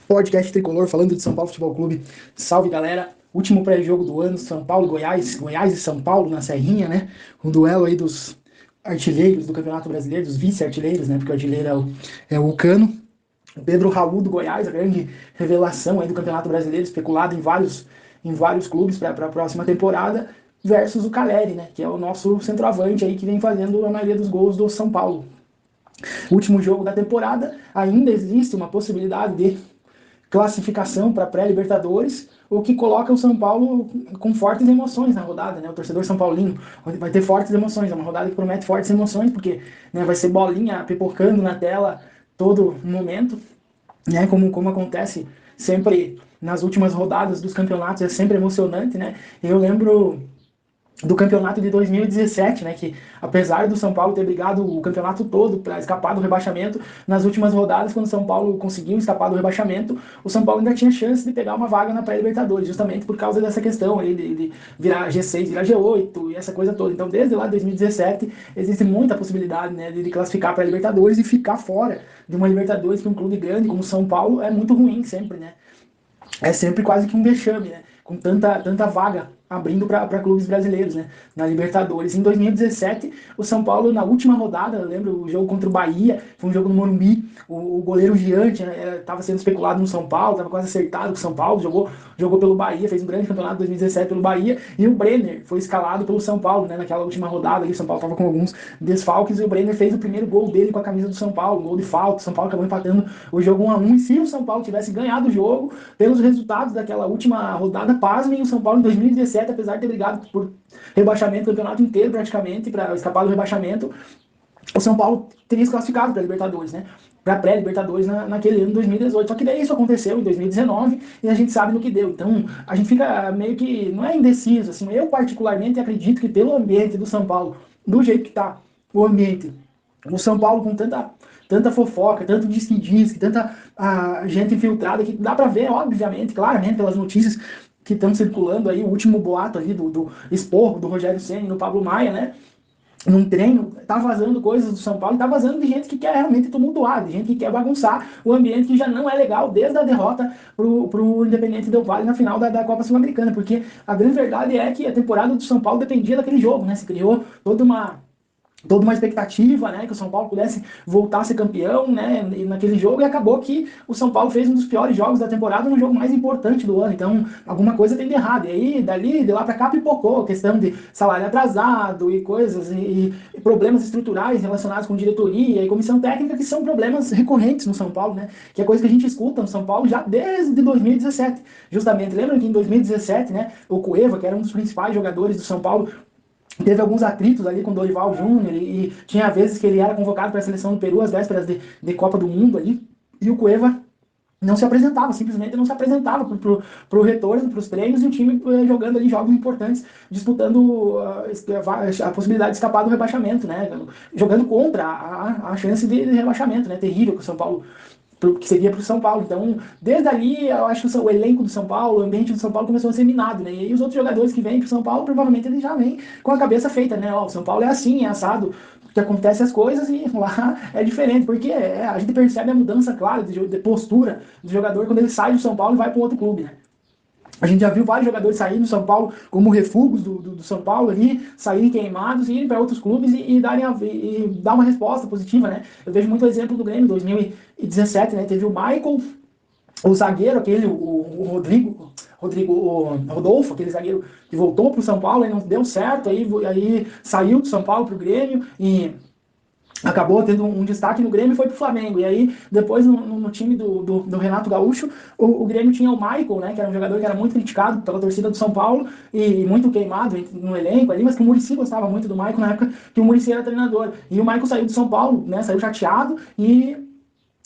Podcast Tricolor falando de São Paulo Futebol Clube. Salve, galera. Último pré-jogo do ano, São Paulo, Goiás, Goiás e São Paulo na Serrinha, né? Um duelo aí dos artilheiros do Campeonato Brasileiro, dos vice-artilheiros, né? Porque o artilheiro é o Cano. O Pedro Raul do Goiás, a grande revelação aí do Campeonato Brasileiro, especulado em vários clubes para a próxima temporada, versus o Caleri, né? Que é o nosso centroavante aí que vem fazendo a maioria dos gols do São Paulo. Último jogo da temporada, ainda existe uma possibilidade de classificação para pré-Libertadores, o que coloca o São Paulo com fortes emoções na rodada, né? O torcedor São Paulino vai ter fortes emoções, é uma rodada que promete fortes emoções, porque né, vai ser bolinha pipocando na tela todo momento, né? Como acontece sempre nas últimas rodadas dos campeonatos, é sempre emocionante, né? Eu lembro do campeonato de 2017, né, que apesar do São Paulo ter brigado o campeonato todo para escapar do rebaixamento, nas últimas rodadas, quando o São Paulo conseguiu escapar do rebaixamento, o São Paulo ainda tinha chance de pegar uma vaga na pré-Libertadores, justamente por causa dessa questão aí de virar G6, virar G8 e essa coisa toda. Então, desde lá de 2017, existe muita possibilidade, né, de classificar para a Libertadores e ficar fora de uma Libertadores que um clube grande como o São Paulo é muito ruim sempre, né? É sempre quase que um vexame, né? Com tanta vaga abrindo para clubes brasileiros, né? Na Libertadores. Em 2017, o São Paulo, na última rodada, eu lembro o jogo contra o Bahia, foi um jogo no Morumbi, o goleiro Gigante estava sendo especulado no São Paulo, estava quase acertado com o São Paulo, jogou pelo Bahia, fez um grande campeonato em 2017 pelo Bahia, e o Brenner foi escalado pelo São Paulo, né? Naquela última rodada, ali, o São Paulo estava com alguns desfalques, e o Brenner fez o primeiro gol dele com a camisa do São Paulo, um gol de falta, o São Paulo acabou empatando o jogo 1-1, e se o São Paulo tivesse ganhado o jogo, pelos resultados daquela última rodada, pasmem, o São Paulo em 2017, apesar de ter brigado por rebaixamento o campeonato inteiro praticamente, para escapar do rebaixamento, o São Paulo teria se classificado para a Libertadores, né? Para pré-Libertadores naquele ano de 2018. Só que daí isso aconteceu em 2019 e a gente sabe no que deu. Então a gente fica meio que, não é indeciso, assim, eu particularmente acredito que pelo ambiente do São Paulo, do jeito que está o ambiente, o São Paulo com tanta fofoca, tanto disque-disque, tanta gente infiltrada, que dá para ver, obviamente, claramente, pelas notícias que estão circulando aí, o último boato ali do esporro do Rogério Ceni no Pablo Maia, né? Num treino, tá vazando coisas do São Paulo, e tá vazando de gente que quer realmente tumultuar, de gente que quer bagunçar o ambiente que já não é legal desde a derrota pro Independente Del Valle na final da Copa Sul-Americana, porque a grande verdade é que a temporada do São Paulo dependia daquele jogo, né? Se criou toda uma expectativa, né, que o São Paulo pudesse voltar a ser campeão, né, naquele jogo, e acabou que o São Paulo fez um dos piores jogos da temporada no jogo mais importante do ano, então alguma coisa tem de errado, e aí de lá para cá pipocou, questão de salário atrasado e coisas, e problemas estruturais relacionados com diretoria e comissão técnica, que são problemas recorrentes no São Paulo, né, que é coisa que a gente escuta no São Paulo já desde 2017, justamente, lembra que em 2017, né, o Cueva, que era um dos principais jogadores do São Paulo, teve alguns atritos ali com o Dorival Júnior e tinha vezes que ele era convocado para a seleção do Peru às vésperas de Copa do Mundo ali, e o Cueva não se apresentava, simplesmente não se apresentava para o retorno, para os treinos, e o time jogando ali jogos importantes, disputando a possibilidade de escapar do rebaixamento, né? Jogando contra a chance de rebaixamento, né? Terrível que o São Paulo que seria para o São Paulo. Então, desde ali, eu acho que o elenco do São Paulo, o ambiente do São Paulo começou a ser minado, né? E aí os outros jogadores que vêm para o São Paulo, provavelmente eles já vêm com a cabeça feita, né? Ó, o São Paulo é assim, é assado, que acontece as coisas e lá é diferente, porque a gente percebe a mudança clara de postura do jogador quando ele sai do São Paulo e vai para outro clube, né? A gente já viu vários jogadores saírem do São Paulo como refugos do São Paulo ali, saírem queimados e irem para outros clubes e dar uma resposta positiva, né? Eu vejo muito exemplo do Grêmio, 2017, né? Teve o Michael, o zagueiro, o o Rodolfo, aquele zagueiro que voltou para o São Paulo e não deu certo, aí saiu do São Paulo para o Grêmio e acabou tendo um destaque no Grêmio e foi pro Flamengo. E aí, depois, no time do Renato Gaúcho, o Grêmio tinha o Michael, né, que era um jogador que era muito criticado pela torcida do São Paulo e muito queimado no elenco ali, mas que o Muricy gostava muito do Michael na época que o Muricy era treinador. E o Michael saiu do São Paulo, né, saiu chateado e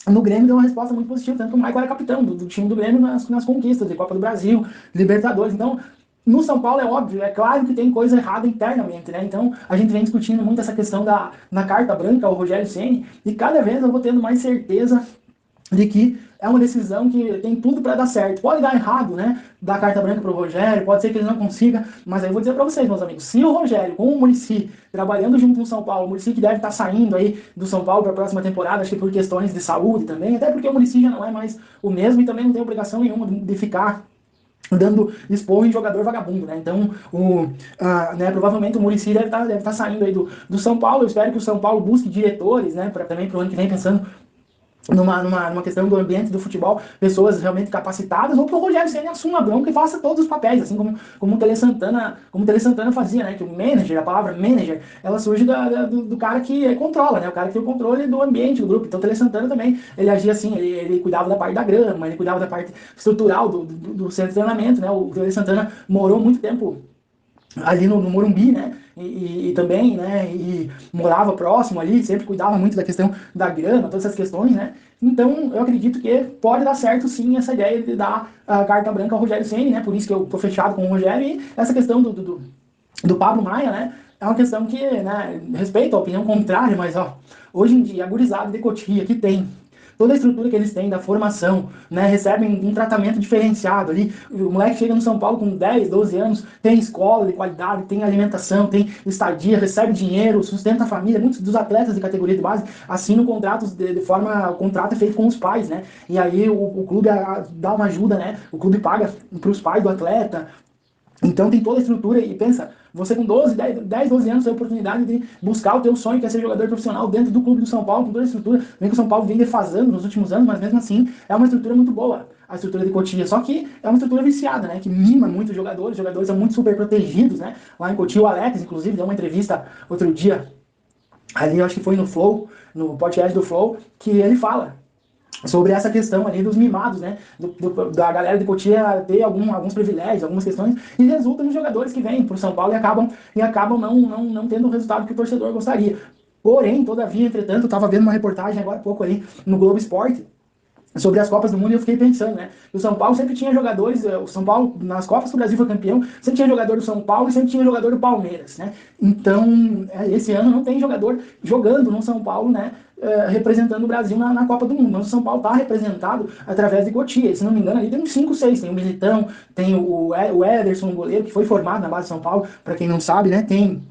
no Grêmio deu uma resposta muito positiva, tanto que o Michael era capitão do time do Grêmio nas conquistas de Copa do Brasil, Libertadores. Então, no São Paulo é óbvio, é claro que tem coisa errada internamente, né? Então a gente vem discutindo muito essa questão da carta branca ao Rogério Ceni e cada vez eu vou tendo mais certeza de que é uma decisão que tem tudo para dar certo. Pode dar errado, né? Dar carta branca para o Rogério, pode ser que ele não consiga, mas aí eu vou dizer para vocês, meus amigos, se o Rogério com o Muricy trabalhando junto com o São Paulo, o Muricy que deve estar saindo aí do São Paulo para a próxima temporada, acho que por questões de saúde também, até porque o Muricy já não é mais o mesmo e também não tem obrigação nenhuma de ficar dando expor em jogador vagabundo, né? Então, provavelmente o Muricy deve tá saindo aí do São Paulo. Eu espero que o São Paulo busque diretores, né? Também para o ano que vem, pensando numa questão do ambiente do futebol, pessoas realmente capacitadas, ou que o Rogério Ceni assuma a bronca e faça todos os papéis, assim como o Tele Santana fazia, né? Que o manager, a palavra manager, ela surge do cara que controla, né? O cara que tem o controle do ambiente do grupo. Então o Tele Santana também, ele agia assim, ele cuidava da parte da grama, ele cuidava da parte estrutural do centro de treinamento, né? O Tele Santana morou muito tempo ali no Morumbi, né? E também, né? E morava próximo ali, sempre cuidava muito da questão da grama, todas essas questões, né? Então, eu acredito que pode dar certo, sim, essa ideia de dar a carta branca ao Rogério Ceni, né? Por isso que eu tô fechado com o Rogério. E essa questão do Pablo Maia, né? É uma questão que, né? Respeito a opinião contrária, mas, ó, hoje em dia, a gurizada de Cotia que tem toda a estrutura que eles têm da formação, né, recebem um tratamento diferenciado ali. O moleque chega no São Paulo com 10, 12 anos, tem escola de qualidade, tem alimentação, tem estadia, recebe dinheiro, sustenta a família. Muitos dos atletas de categoria de base assinam contratos de forma, o contrato é feito com os pais, né? E aí o clube dá uma ajuda, né? O clube paga para os pais do atleta. Então tem toda a estrutura e pensa, você com 10, 12 anos tem a oportunidade de buscar o teu sonho, que é ser jogador profissional dentro do clube do São Paulo, com toda a estrutura, vem que o São Paulo vem defasando nos últimos anos, mas mesmo assim é uma estrutura muito boa, a estrutura de Cotia, só que é uma estrutura viciada, né, que mima muito os jogadores são muito super protegidos, né, lá em Cotia o Alex, inclusive, deu uma entrevista outro dia, ali eu acho que foi no Flow, no podcast do Flow, que ele fala sobre essa questão ali dos mimados, né, da galera de Cotia ter alguns privilégios, algumas questões, e resulta nos jogadores que vêm para o São Paulo e acabam não tendo o resultado que o torcedor gostaria. Porém, todavia, entretanto, eu estava vendo uma reportagem agora há pouco aí no Globo Esporte, sobre as Copas do Mundo, e eu fiquei pensando, né? O São Paulo sempre tinha jogadores, o São Paulo, nas Copas que o Brasil foi campeão, sempre tinha jogador do São Paulo e sempre tinha jogador do Palmeiras, né? Então, esse ano não tem jogador jogando no São Paulo, né? Representando o Brasil na Copa do Mundo. Mas o São Paulo está representado através de Cotia. Se não me engano, ali tem uns 5, 6. Tem o Militão, tem o Ederson, o goleiro, que foi formado na base de São Paulo, para quem não sabe, né? Tem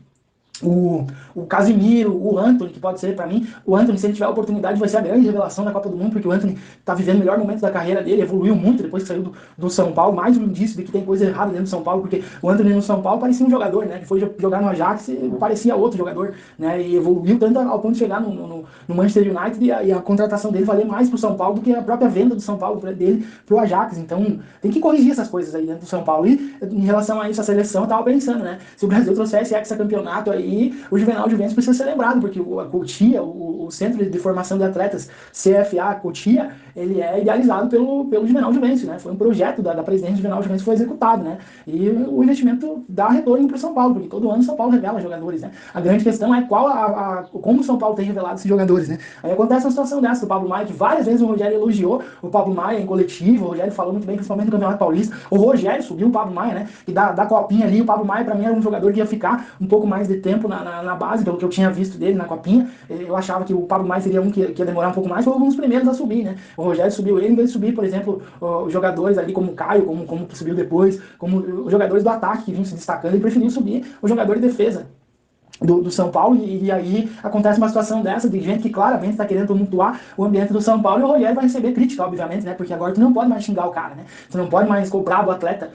o Casimiro, o Antony, que pode ser para mim, o Antony, se ele tiver a oportunidade, vai ser a grande revelação da Copa do Mundo, porque o Antony está vivendo o melhor momento da carreira dele, evoluiu muito depois que saiu do São Paulo, mais um indício de que tem coisa errada dentro do São Paulo, porque o Antony no São Paulo parecia um jogador, né, que foi jogar no Ajax e parecia outro jogador, né, e evoluiu tanto ao ponto de chegar no Manchester United e a contratação dele valer mais pro São Paulo do que a própria venda do São Paulo dele pro Ajax, então tem que corrigir essas coisas aí dentro do São Paulo. E em relação a isso, a seleção, eu tava pensando, né, se o Brasil trouxesse hexacampeonato aí, o Juvenal Juventus precisa ser lembrado, porque a Cotia, o Centro de Formação de Atletas, CFA Cotia, ele é idealizado pelo Juvenal Juventus, né? Foi um projeto da presidente do Juvenal Juventus que foi executado, né? E o investimento dá retorno para o São Paulo, porque todo ano o São Paulo revela jogadores, né? A grande questão é como o São Paulo tem revelado esses jogadores, né? Aí acontece uma situação dessa do Pablo Maia, que várias vezes o Rogério elogiou o Pablo Maia em coletivo, o Rogério falou muito bem, principalmente no Campeonato Paulista. O Rogério subiu o Pablo Maia, né? E da copinha ali, o Pablo Maia para mim era um jogador que ia ficar um pouco mais de tempo na base, pelo que eu tinha visto dele na copinha. Eu achava que o Pablo Maia seria um que ia demorar um pouco mais, foi um dos primeiros a subir, né? O Rogério subiu ele, em vez de subir, por exemplo, os jogadores ali como o Caio, como subiu depois, como os jogadores do ataque que vinham se destacando, ele preferiu subir o jogador de defesa do São Paulo, e aí acontece uma situação dessa de gente que claramente está querendo tumultuar o ambiente do São Paulo, e o Rogério vai receber crítica, obviamente, né? Porque agora tu não pode mais xingar o cara, né? Tu não pode mais cobrar do atleta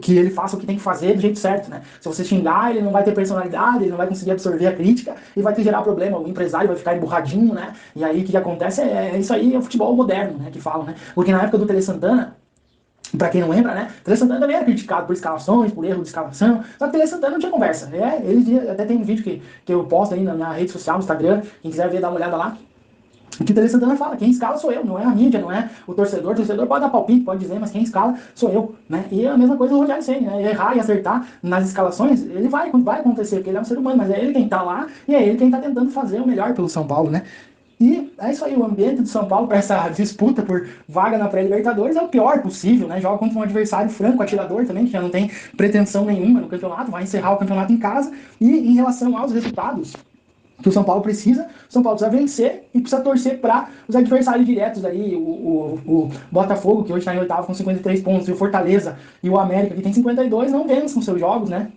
que ele faça o que tem que fazer do jeito certo, né? Se você xingar, ele não vai ter personalidade, ele não vai conseguir absorver a crítica e vai te gerar problema, o empresário vai ficar emburradinho, né? E aí o que acontece isso aí, é o futebol moderno, né? Que falam, né? Porque na época do Tele Santana, pra quem não lembra, né? Tele Santana também era criticado por escalações, por erro de escalação. Só que Tele Santana não tinha conversa. Ele até tem um vídeo que eu posto aí na rede social, no Instagram. Quem quiser ver, dá uma olhada lá. O que Tele Santana fala, quem escala sou eu, não é a mídia, não é o torcedor. O torcedor pode dar palpite, pode dizer, mas quem escala sou eu, né? E a mesma coisa o Rogério Ceni, né? Errar e acertar nas escalações, ele vai acontecer, porque ele é um ser humano, mas é ele quem tá lá e é ele quem tá tentando fazer o melhor pelo São Paulo, né? E é isso aí, o ambiente do São Paulo para essa disputa por vaga na pré-Libertadores é o pior possível, né? Joga contra um adversário franco, atirador também, que já não tem pretensão nenhuma no campeonato, vai encerrar o campeonato em casa. E em relação aos resultados, que o São Paulo precisa. O São Paulo precisa vencer e precisa torcer para os adversários diretos aí, o Botafogo, que hoje está em oitavo com 53 pontos, e o Fortaleza e o América, que tem 52, não vençam seus jogos, né?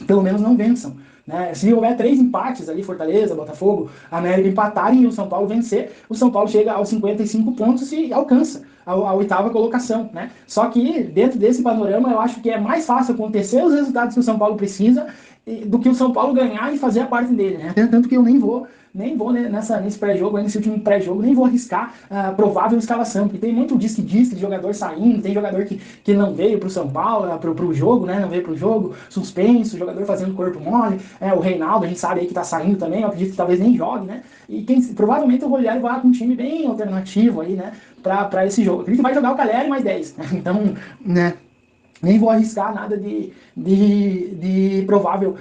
Pelo menos não vençam. Né? Se houver 3 empates ali, Fortaleza, Botafogo, América empatarem e o São Paulo vencer, o São Paulo chega aos 55 pontos e alcança a oitava colocação. Né? Só que dentro desse panorama eu acho que é mais fácil acontecer os resultados que o São Paulo precisa do que o São Paulo ganhar e fazer a parte dele. Né? Tanto que eu nem vou né, nesse pré-jogo, nesse último pré-jogo, nem vou arriscar a provável escalação, porque tem muito disque-disque de jogador saindo, tem jogador que não veio pro São Paulo, pro jogo, né, não veio pro jogo, suspenso, jogador fazendo corpo mole, o Reinaldo, a gente sabe aí que tá saindo também, eu acredito que talvez nem jogue, né, e provavelmente o Rogério vai com um time bem alternativo aí, né, pra esse jogo. Acredito que vai jogar o Caleri mais 10, né, então, né, nem vou arriscar nada de provável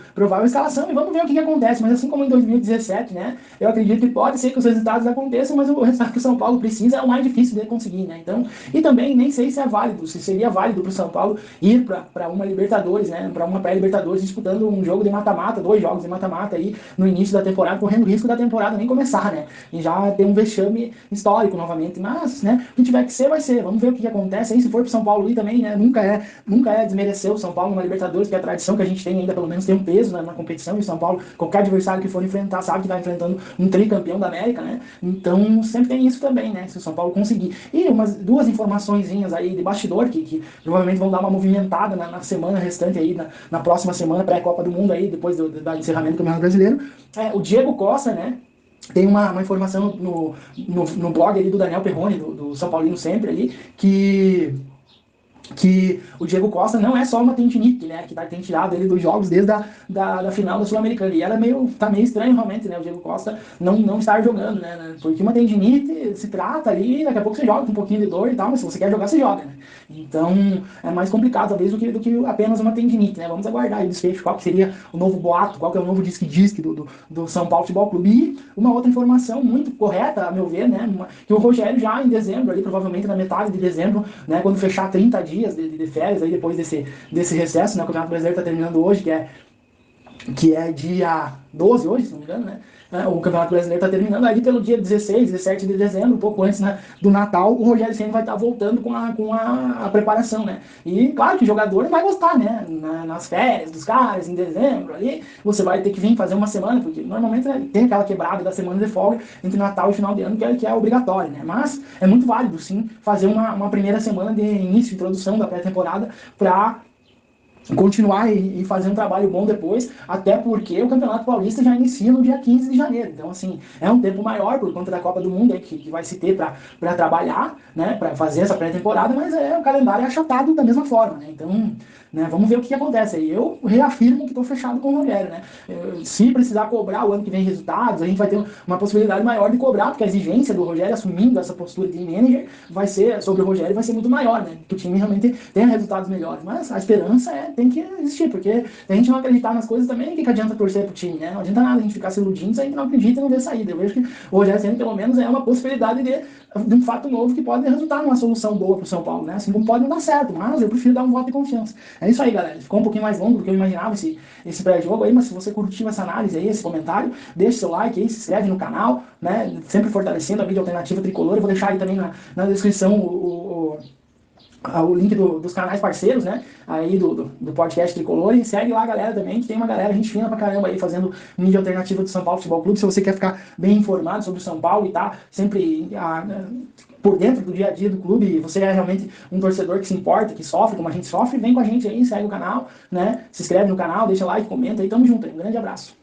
escalação e vamos ver o que acontece. Mas assim como em 2017, né, eu acredito que pode ser que os resultados aconteçam, mas o resultado que o São Paulo precisa é o mais difícil de conseguir, né? Então, e também nem sei se é válido, se seria válido para o São Paulo ir para uma Libertadores, né, para uma pré-Libertadores, disputando um jogo de mata-mata, 2 jogos de mata-mata aí no início da temporada, correndo risco da temporada nem começar, né? E já ter um vexame histórico novamente. Mas, né, o que tiver que ser, vai ser. Vamos ver o que acontece aí. Se for para o São Paulo ir também, né, nunca é desmerecer o São Paulo numa Libertadores, que é a tradição que a gente tem ainda, pelo menos tem um peso na competição, e o São Paulo, qualquer adversário que for enfrentar, sabe que vai enfrentando um tricampeão da América, né? Então sempre tem isso também, né? Se o São Paulo conseguir. E duas informaçõezinhas aí de bastidor, que provavelmente vão dar uma movimentada na semana restante aí, na próxima semana, pré-Copa do Mundo aí, depois do encerramento do Campeonato Brasileiro. O Diego Costa, né? Tem uma informação no blog ali do Daniel Perrone, do São Paulino Sempre ali, que o Diego Costa não é só uma tendinite, né, que tem tirado ele dos jogos desde da final da Sul-Americana, e tá meio estranho realmente, né, o Diego Costa não estar jogando, né, porque uma tendinite se trata ali, daqui a pouco você joga com um pouquinho de dor e tal, mas se você quer jogar, você joga, né, então é mais complicado talvez do que apenas uma tendinite, né, vamos aguardar aí o desfecho, qual que seria o novo boato, qual que é o novo disque do São Paulo Futebol Clube. E uma outra informação muito correta, a meu ver, né, que o Rogério já em dezembro, ali provavelmente na metade de dezembro, né, quando fechar 30 dias de férias aí depois desse recesso, né? O Campeonato Brasileiro está terminando hoje, que é dia 12 hoje, se não me engano, né? O Campeonato Brasileiro está terminando ali pelo dia 16, 17 de dezembro, um pouco antes, né, do Natal, o Rogério Ceni vai estar voltando com a preparação, né? E claro que o jogador vai gostar, né? Nas férias dos caras, em dezembro, ali, você vai ter que vir fazer uma semana, porque normalmente tem aquela quebrada da semana de folga entre Natal e final de ano, que é obrigatório, né? Mas é muito válido, sim, fazer uma primeira semana de início, introdução da pré-temporada para continuar e fazer um trabalho bom depois, até porque o Campeonato Paulista já inicia no dia 15 de janeiro. Então, assim, é um tempo maior por conta da Copa do Mundo aí, que vai se ter para trabalhar, né, para fazer essa pré-temporada, mas o calendário é achatado da mesma forma, né? Então, né, vamos ver o que acontece aí. Eu reafirmo que estou fechado com o Rogério, né? Se precisar cobrar o ano que vem resultados, a gente vai ter uma possibilidade maior de cobrar, porque a exigência do Rogério assumindo essa postura de manager sobre o Rogério vai ser muito maior, né? Que o time realmente tenha resultados melhores. Mas a esperança tem que existir, porque se a gente não acreditar nas coisas também, o que adianta torcer pro time, né? Não adianta nada a gente ficar se iludindo se a gente não acredita e não vê saída. Eu vejo que o Rogério Ceni, pelo menos, é uma possibilidade de um fato novo que pode resultar numa solução boa pro São Paulo, né? Assim como pode não dar certo, mas eu prefiro dar um voto de confiança. É isso aí, galera. Ficou um pouquinho mais longo do que eu imaginava esse pré-jogo aí, mas se você curtiu essa análise aí, esse comentário, deixa seu like aí, se inscreve no canal, né? Sempre fortalecendo a mídia alternativa tricolor. Eu vou deixar aí também na descrição o link dos canais parceiros, né? Aí do podcast Tricolor. E segue lá a galera também, que tem uma galera, gente fina pra caramba aí, fazendo mídia alternativa do São Paulo Futebol Clube. Se você quer ficar bem informado sobre o São Paulo e tá sempre por dentro do dia a dia do clube, e você é realmente um torcedor que se importa, que sofre como a gente sofre, vem com a gente aí, segue o canal, né? Se inscreve no canal, deixa like, comenta aí, tamo junto aí. Um grande abraço.